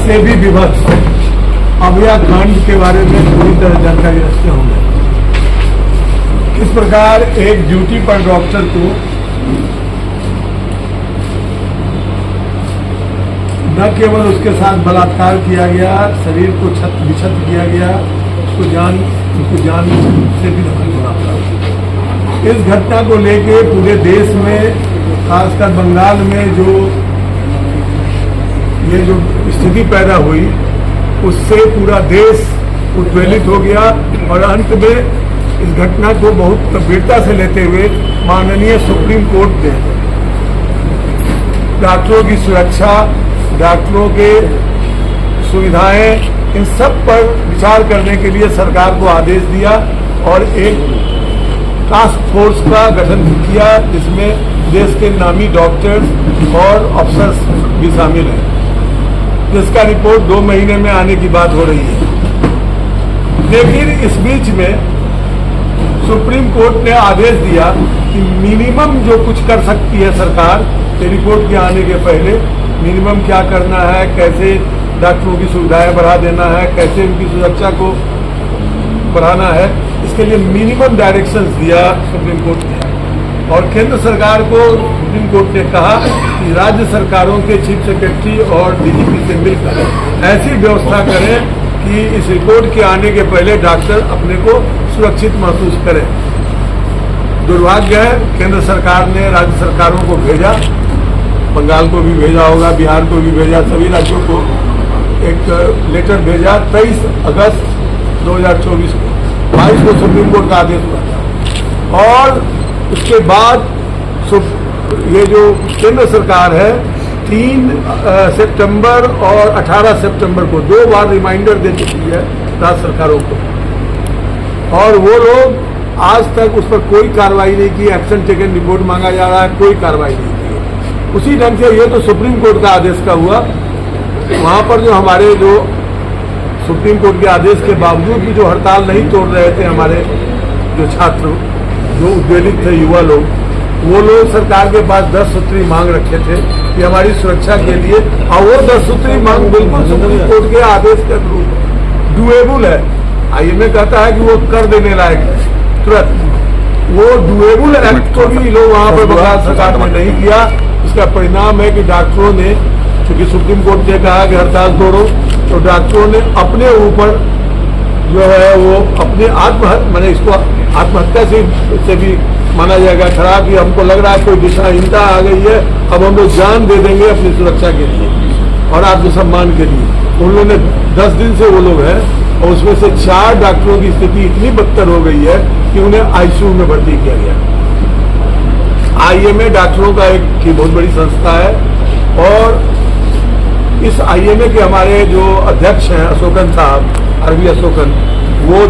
से भी विभत्स अभया कांड के बारे में पूरी तरह जानकारी रखते होंगे। इस प्रकार एक ड्यूटी पर डॉक्टर को न केवल उसके साथ बलात्कार किया गया, शरीर को विक्षत किया गया, उसको जान से भी दखल होना पड़ा। इस घटना को लेके पूरे देश में, खासकर बंगाल में जो स्थिति पैदा हुई, उससे पूरा देश उद्वेलित हो गया और अंत में इस घटना को बहुत गंभीरता से लेते हुए माननीय सुप्रीम कोर्ट ने डॉक्टरों की सुरक्षा, डॉक्टरों के सुविधाएं, इन सब पर विचार करने के लिए सरकार को आदेश दिया और एक टास्क फोर्स का गठन किया, जिसमें देश के नामी डॉक्टर्स और अफसर्स भी शामिल हैं, जिसका रिपोर्ट 2 महीने में आने की बात हो रही है। लेकिन इस बीच में सुप्रीम कोर्ट ने आदेश दिया कि मिनिमम जो कुछ कर सकती है सरकार, रिपोर्ट के आने के पहले मिनिमम क्या करना है, कैसे डॉक्टरों की सुविधाएं बढ़ा देना है, कैसे उनकी सुरक्षा को बढ़ाना है, इसके लिए मिनिमम डायरेक्शंस दिया सुप्रीम कोर्ट ने। और केंद्र सरकार को सुप्रीम कोर्ट ने कहा कि राज्य सरकारों के चीफ सेक्रेटरी और डीजीपी से मिलकर ऐसी व्यवस्था करें कि इस रिपोर्ट के आने के पहले डॉक्टर अपने को सुरक्षित महसूस करें। दुर्भाग्य है, केंद्र सरकार ने राज्य सरकारों को भेजा, बंगाल को भी भेजा होगा, बिहार को भी भेजा, सभी राज्यों को एक लेटर भेजा 23 अगस्त 2024 को। 22 को सुप्रीम कोर्ट का आदेश हुआ था और उसके बाद ये जो केंद्र सरकार है 3 सितंबर और 18 सितंबर को 2 बार रिमाइंडर दे चुकी है राज्य सरकारों को, और वो लोग आज तक उस पर कोई कार्रवाई नहीं की। एक्शन टेकन रिपोर्ट मांगा जा रहा है, कोई कार्रवाई नहीं की। उसी ढंग से ये तो सुप्रीम कोर्ट का आदेश का हुआ, वहां पर जो हमारे जो सुप्रीम कोर्ट के आदेश के बावजूद भी जो हड़ताल नहीं तोड़ रहे थे हमारे जो छात्र, जो उद्वेलित थे युवा लोग, वो लोग सरकार के पास 10 सूत्री मांग रखे थे कि हमारी सुरक्षा के लिए, और वो 10 सूत्री मांग बिल्कुल सुप्रीम कोर्ट के आदेश के अनुरूप डुएबल है। आईएमए कहता है कि वो कर देने लायक है तुरंत, वो डुएबल एक्ट को भी लोग वहां पर बंगाल सरकार ने नहीं किया। इसका परिणाम है कि डॉक्टरों ने, चूंकि सुप्रीम कोर्ट ने कहा कि हड़ताल तोड़ो, तो डॉक्टरों ने अपने ऊपर जो है वो अपने मैंने इसको आत्महत्या से भी माना जाएगा खड़ा, कि हमको लग रहा है कोई दिशाहीनता आ गई है, अब हम लोग जान दे देंगे अपनी सुरक्षा के लिए और आत्मसम्मान के लिए। उन लोगों ने 10 दिन से वो लोग हैं और उसमें से 4 डॉक्टरों की स्थिति इतनी बदतर हो गई है कि उन्हें आईसीयू में भर्ती किया गया। आईएमए डॉक्टरों का एक बहुत बड़ी संस्था है और इस आईएमए के हमारे जो अध्यक्ष हैं अशोकन साहब, आरवी अशोकन, वो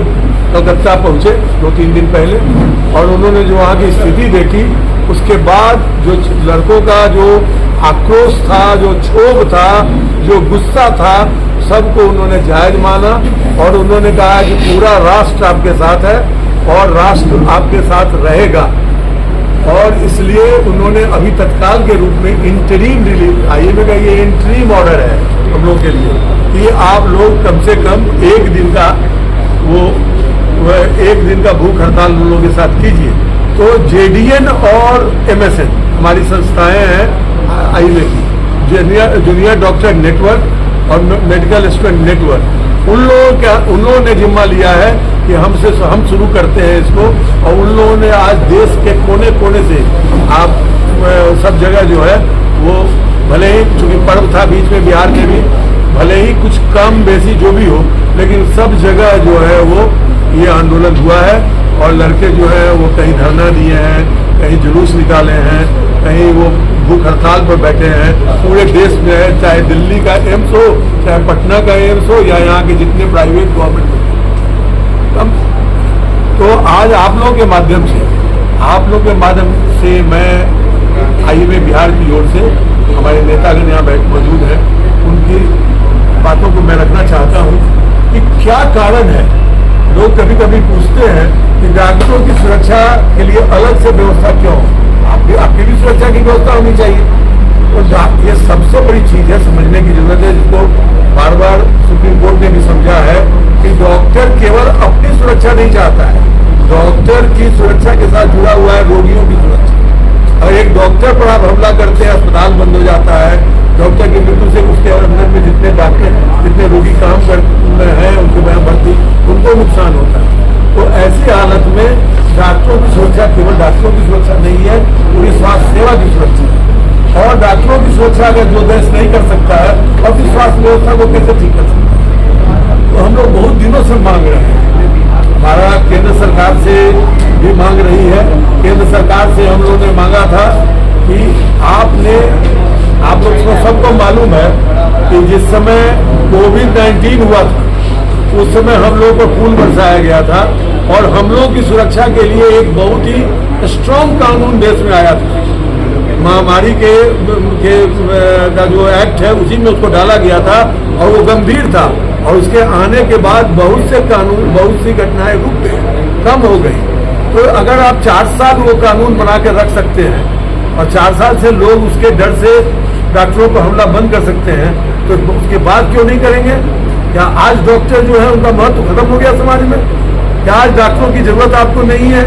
कलकत्ता पहुंचे 2-3 दिन पहले और उन्होंने जो वहाँ की स्थिति देखी, उसके बाद जो लड़कों का जो आक्रोश था, जो क्षोभ था, जो गुस्सा था, सबको उन्होंने जायज माना और उन्होंने कहा कि पूरा राष्ट्र आपके साथ है और राष्ट्र आपके साथ रहेगा। और इसलिए उन्होंने अभी तत्काल के रूप में इंटरीम रिलीफ, आईएमए का ये इंटरीम ऑर्डर है हम लोग के लिए कि आप लोग कम से कम 1 दिन का एक दिन का भूख हड़ताल लोगों के साथ कीजिए। तो जेडीएन और एमएसएन हमारी संस्थाएं हैं आईएमए की, जूनियर डॉक्टर नेटवर्क और मेडिकल स्टूडेंट नेटवर्क, उन लोगों ने जिम्मा लिया है कि हम शुरू करते हैं इसको। और उन लोगों ने आज देश के कोने कोने से, आप सब जगह जो है वो, भले ही चूंकि पर्व था बीच में बिहार में भी, भले ही कुछ कम बेसी जो भी हो, लेकिन सब जगह जो है वो ये आंदोलन हुआ है और लड़के जो है वो कहीं धरना दिए हैं, कहीं जुलूस निकाले हैं, कहीं वो भूख हड़ताल पर बैठे हैं। पूरे देश में है, चाहे दिल्ली का एम्स हो, चाहे पटना का एम्स हो या यहाँ के जितने प्राइवेट गवर्नमेंट हो। तो आज आप लोगों के माध्यम से मैं आईएमए बिहार की ओर से, हमारे नेतागण यहाँ मौजूद हैं, उनकी बातों को मैं रखना चाहता हूँ कि क्या कारण है। लोग कभी कभी पूछते हैं कि डॉक्टरों की सुरक्षा के लिए अलग से व्यवस्था क्यों? आपकी भी सुरक्षा की व्यवस्था होनी चाहिए। तो ये सबसे बड़ी चीज है, समझने की जरूरत है, जिसको बार बार सुप्रीम कोर्ट ने भी समझा है कि डॉक्टर केवल अपनी सुरक्षा नहीं चाहता है, डॉक्टर की सुरक्षा के साथ जुड़ा हुआ है रोगियों की सुरक्षा। और एक डॉक्टर पर आप हमला करते हैं, अस्पताल बंद हो जाता है, डॉक्टर की मृत्यु से उसके अंदर में जितने डॉक्टर जितने रोगी काम कर हैं उनके वहां भर्ती, उनको नुकसान होता है। तो ऐसी हालत में डॉक्टरों की सुरक्षा केवल डॉक्टरों की सुरक्षा नहीं है, पूरी स्वास्थ्य सेवा की सुरक्षा है। और डॉक्टरों की सुरक्षा अगर जो देश नहीं कर सकता है, और फिर स्वास्थ्य व्यवस्था को कैसे ठीक कर सकता है? तो हम लोग बहुत दिनों से मांग रहे हैं, हमारा केंद्र सरकार से भी मांग रही है। केंद्र सरकार से हम लोगों ने मांगा था कि आप लोग को सबको मालूम है कि जिस समय कोविड-19 हुआ था, उस समय हम लोगों को पुल बरसाया गया था और हम लोगों की सुरक्षा के लिए एक बहुत ही स्ट्रॉन्ग कानून देश में आया था। महामारी के का जो एक्ट है उसी में उसको डाला गया था और वो गंभीर था, और उसके आने के बाद बहुत से कानून, बहुत सी घटनाएं रुक गई, कम हो गई। तो अगर आप 4 साल वो कानून बना के रख सकते हैं और 4 साल से लोग उसके डर से डॉक्टरों पर हमला बंद कर सकते हैं, तो उसके बाद क्यों नहीं करेंगे? क्या आज डॉक्टर जो है उनका महत्व खत्म हो गया समाज में? क्या आज डॉक्टरों की जरूरत आपको नहीं है?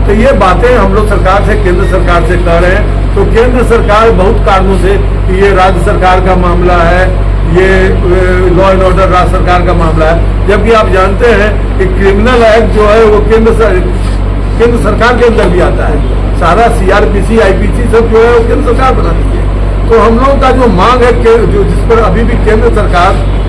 तो ये बातें हम लोग सरकार से, केंद्र सरकार से कह रहे हैं। तो केंद्र सरकार बहुत कारणों से, कि ये राज्य सरकार का मामला है, ये लॉ एंड ऑर्डर राज्य सरकार का मामला है, जबकि आप जानते हैं कि क्रिमिनल एक्ट जो है वो केंद्र सरकार के अंदर भी आता है। सारा CRPC, IPC सब जो है वो केंद्र सरकार बनाती है। तो हम लोगों का जो मांग है, जो जिस पर अभी भी केंद्र सरकार